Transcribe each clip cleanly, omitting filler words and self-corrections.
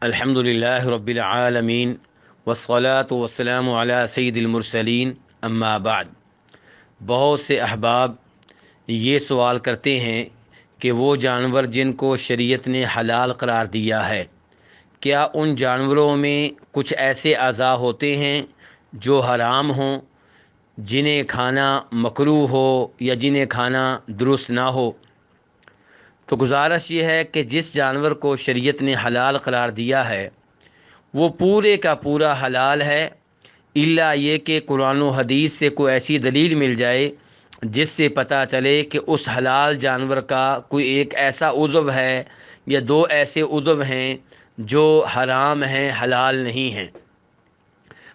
الحمدللہ رب العالمین والصلاة والسلام علی سید المرسلین اما بعد۔ بہت سے احباب یہ سوال کرتے ہیں کہ وہ جانور جن کو شریعت نے حلال قرار دیا ہے، کیا ان جانوروں میں کچھ ایسے اعضاء ہوتے ہیں جو حرام ہوں، جنہیں کھانا مکروہ ہو یا جنہیں کھانا درست نہ ہو؟ تو گزارش یہ ہے کہ جس جانور کو شریعت نے حلال قرار دیا ہے وہ پورے کا پورا حلال ہے، الا یہ کہ قرآن و حدیث سے کوئی ایسی دلیل مل جائے جس سے پتہ چلے کہ اس حلال جانور کا کوئی ایک ایسا عضو ہے یا دو ایسے عضو ہیں جو حرام ہیں، حلال نہیں ہیں۔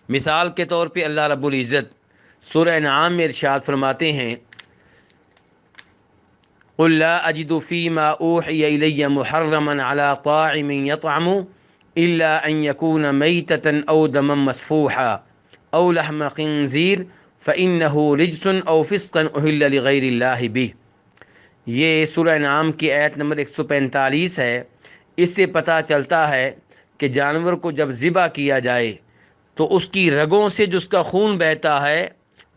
مثال کے طور پہ اللہ رب العزت سورہ انعام میں ارشاد فرماتے ہیں، قل لا اجد فيما اوحي الي محرما على طاعم يطعمه الا ان يكون ميتة او دما مسفوحا او لحم خنزير فانه رجس او فسقا اهل لغير الله به۔ یہ سورہ انعام کی آیت نمبر 145 ہے۔ اس سے پتہ چلتا ہے کہ جانور کو جب ذبح کیا جائے تو اس کی رگوں سے جو اس کا خون بہتا ہے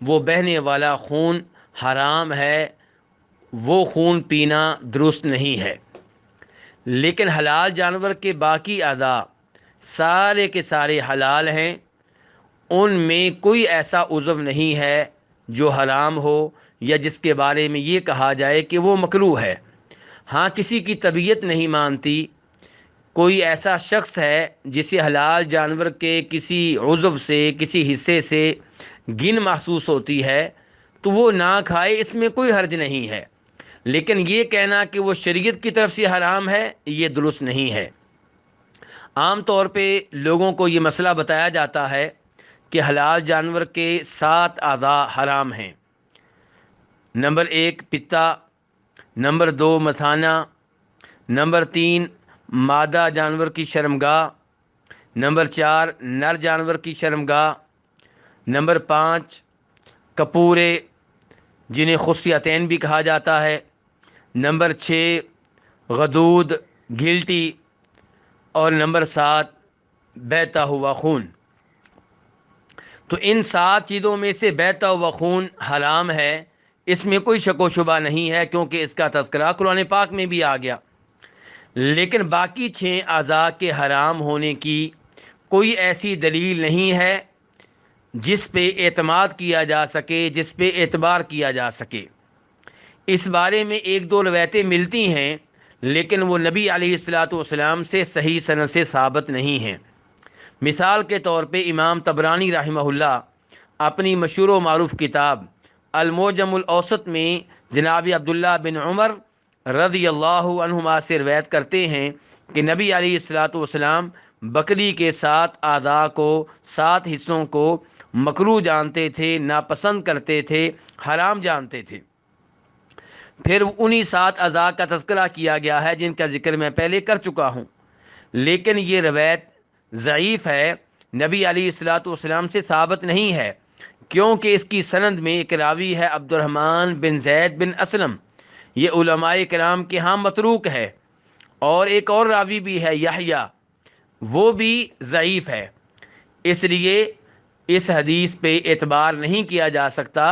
وہ بہنے والا خون حرام ہے، وہ خون پینا درست نہیں ہے۔ لیکن حلال جانور کے باقی اعضاء سارے کے سارے حلال ہیں، ان میں کوئی ایسا عضو نہیں ہے جو حرام ہو یا جس کے بارے میں یہ کہا جائے کہ وہ مکروہ ہے۔ ہاں، کسی کی طبیعت نہیں مانتی، کوئی ایسا شخص ہے جسے حلال جانور کے کسی عضو سے، کسی حصے سے گن محسوس ہوتی ہے تو وہ نہ کھائے، اس میں کوئی حرج نہیں ہے۔ لیکن یہ کہنا کہ وہ شریعت کی طرف سے حرام ہے، یہ درست نہیں ہے۔ عام طور پہ لوگوں کو یہ مسئلہ بتایا جاتا ہے کہ حلال جانور کے 7 اعضاء حرام ہیں۔ نمبر 1 پتا، نمبر 2 مثانہ، نمبر 3 مادہ جانور کی شرمگاہ، نمبر 4 نر جانور کی شرمگاہ، نمبر 5 کپورے جنہیں خصیتین بھی کہا جاتا ہے، نمبر 6 غدود گلٹی، اور نمبر 7 بہتا ہوا خون۔ تو ان 7 چیزوں میں سے بہتا ہوا خون حرام ہے، اس میں کوئی شک و شبہ نہیں ہے، کیونکہ اس کا تذکرہ قرآن پاک میں بھی آ گیا۔ لیکن باقی 6 اعضاء کے حرام ہونے کی کوئی ایسی دلیل نہیں ہے جس پہ اعتماد کیا جا سکے، جس پہ اعتبار کیا جا سکے۔ اس بارے میں 1-2 روایتیں ملتی ہیں، لیکن وہ نبی علیہ الصلاۃ والسلام سے صحیح سند سے ثابت نہیں ہیں۔ مثال کے طور پہ امام طبرانی رحمہ اللہ اپنی مشہور و معروف کتاب المعجم الاوسط میں جناب عبداللہ بن عمر رضی اللہ عنہما سے روایت کرتے ہیں کہ نبی علیہ الصلاۃ والسلام بکری کے 7 اعضاء کو، 7 حصوں کو مکروہ جانتے تھے، ناپسند کرتے تھے، حرام جانتے تھے۔ پھر انہی 7 اعضاء کا تذکرہ کیا گیا ہے جن کا ذکر میں پہلے کر چکا ہوں، لیکن یہ روایت ضعیف ہے، نبی علیہ الصلاۃ والسلام سے ثابت نہیں ہے، کیونکہ اس کی سند میں ایک راوی ہے عبد الرحمن بن زید بن اسلم، یہ علماء کرام کے ہاں متروک ہے، اور ایک اور راوی بھی ہے یحییٰ، وہ بھی ضعیف ہے۔ اس لیے اس حدیث پہ اعتبار نہیں کیا جا سکتا،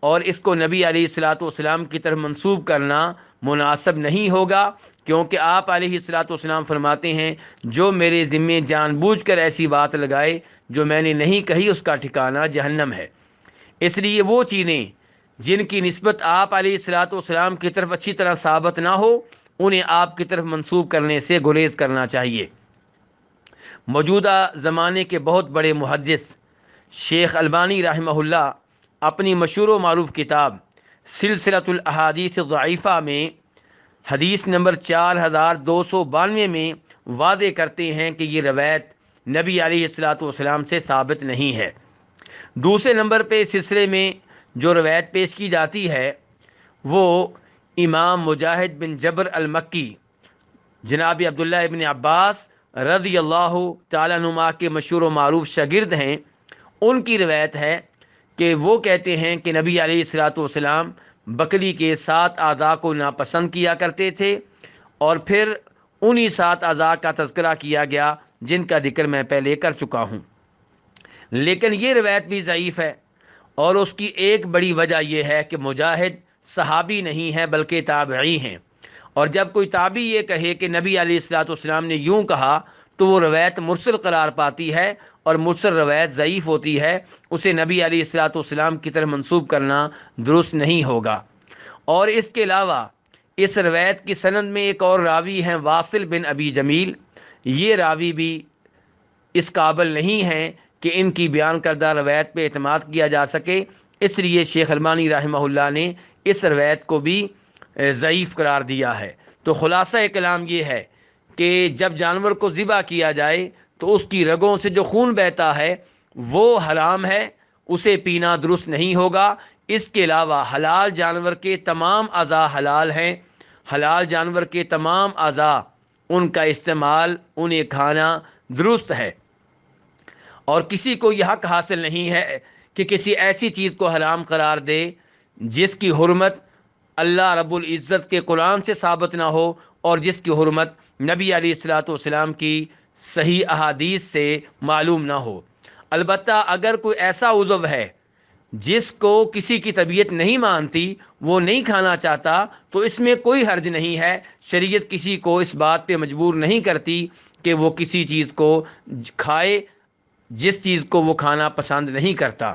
اور اس کو نبی علیہ الصلاۃ والسلام کی طرف منسوب کرنا مناسب نہیں ہوگا، کیونکہ آپ علیہ الصلاۃ والسلام فرماتے ہیں جو میرے ذمے جان بوجھ کر ایسی بات لگائے جو میں نے نہیں کہی، اس کا ٹھکانہ جہنم ہے۔ اس لیے وہ چیزیں جن کی نسبت آپ علیہ الصلاۃ والسلام کی طرف اچھی طرح ثابت نہ ہو، انہیں آپ کی طرف منسوب کرنے سے گریز کرنا چاہیے۔ موجودہ زمانے کے بہت بڑے محدث شیخ البانی رحمہ اللہ اپنی مشہور و معروف کتاب سلسلۃ الاحادیث الضعیفہ میں حدیث نمبر 4292 میں واضح کرتے ہیں کہ یہ روایت نبی علیہ الصلاۃ والسلام سے ثابت نہیں ہے۔ دوسرے نمبر پہ اس سلسلے میں جو روایت پیش کی جاتی ہے وہ امام مجاہد بن جبر المکی جناب عبداللہ ابن عباس رضی اللہ تعالیٰ عنہما کے مشہور و معروف شاگرد ہیں، ان کی روایت ہے کہ وہ کہتے ہیں کہ نبی علیہ الصلاۃ والسلام بکری کے 7 اعضاء کو ناپسند کیا کرتے تھے، اور پھر انہی 7 اعضاء کا تذکرہ کیا گیا جن کا ذکر میں پہلے کر چکا ہوں۔ لیکن یہ روایت بھی ضعیف ہے، اور اس کی ایک بڑی وجہ یہ ہے کہ مجاہد صحابی نہیں ہے بلکہ تابعی ہیں، اور جب کوئی تابعی یہ کہے کہ نبی علیہ الصلوۃ والسلام نے یوں کہا تو وہ روایت مرسل قرار پاتی ہے، اور مرسل روایت ضعیف ہوتی ہے، اسے نبی علیہ الصلوۃ والسلام کی طرف منسوب کرنا درست نہیں ہوگا۔ اور اس کے علاوہ اس روایت کی سند میں ایک اور راوی ہیں واصل بن ابی جمیل، یہ راوی بھی اس قابل نہیں ہیں کہ ان کی بیان کردہ روایت پہ اعتماد کیا جا سکے، اس لیے شیخ البانی رحمہ اللہ نے اس روایت کو بھی ضعیف قرار دیا ہے۔ تو خلاصہ کلام یہ ہے کہ جب جانور کو ذبح کیا جائے تو اس کی رگوں سے جو خون بہتا ہے وہ حرام ہے، اسے پینا درست نہیں ہوگا۔ اس کے علاوہ حلال جانور کے تمام اعضاء حلال ہیں، حلال جانور کے تمام اعضاء، ان کا استعمال، انہیں کھانا درست ہے، اور کسی کو یہ حق حاصل نہیں ہے کہ کسی ایسی چیز کو حرام قرار دے جس کی حرمت اللہ رب العزت کے قرآن سے ثابت نہ ہو، اور جس کی حرمت نبی علیہ الصلوۃ والسلام کی صحیح احادیث سے معلوم نہ ہو۔ البتہ اگر کوئی ایسا عضو ہے جس کو کسی کی طبیعت نہیں مانتی، وہ نہیں کھانا چاہتا، تو اس میں کوئی حرج نہیں ہے۔ شریعت کسی کو اس بات پہ مجبور نہیں کرتی کہ وہ کسی چیز کو کھائے جس چیز کو وہ کھانا پسند نہیں کرتا،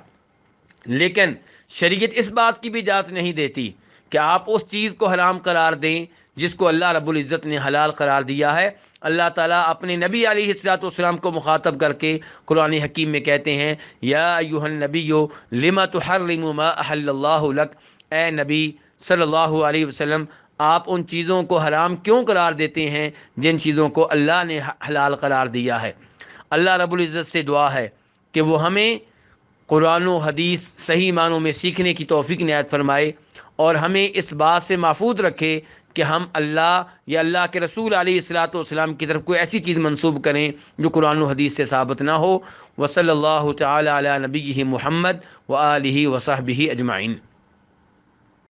لیکن شریعت اس بات کی بھی اجازت نہیں دیتی کہ آپ اس چیز کو حرام قرار دیں جس کو اللہ رب العزت نے حلال قرار دیا ہے۔ اللہ تعالیٰ اپنے نبی علیہ الصلوۃ والسلام کو مخاطب کر کے قرآن حکیم میں کہتے ہیں، یا ایھا النبی لما تحرم ما احل اللہ لک، اے نبی صلی اللہ علیہ وسلم، آپ ان چیزوں کو حرام کیوں قرار دیتے ہیں جن چیزوں کو اللہ نے حلال قرار دیا ہے۔ اللہ رب العزت سے دعا ہے کہ وہ ہمیں قرآن و حدیث صحیح معنوں میں سیکھنے کی توفیق عنایت فرمائے، اور ہمیں اس بات سے محفوظ رکھے کہ ہم اللہ یا اللہ کے رسول علیہ الصلوۃ والسلام کی طرف کوئی ایسی چیز منسوب کریں جو قرآن و حدیث سے ثابت نہ ہو۔ وصلی اللہ تعالی علی نبیہ محمد وآلہ وصحبہ اجمعین۔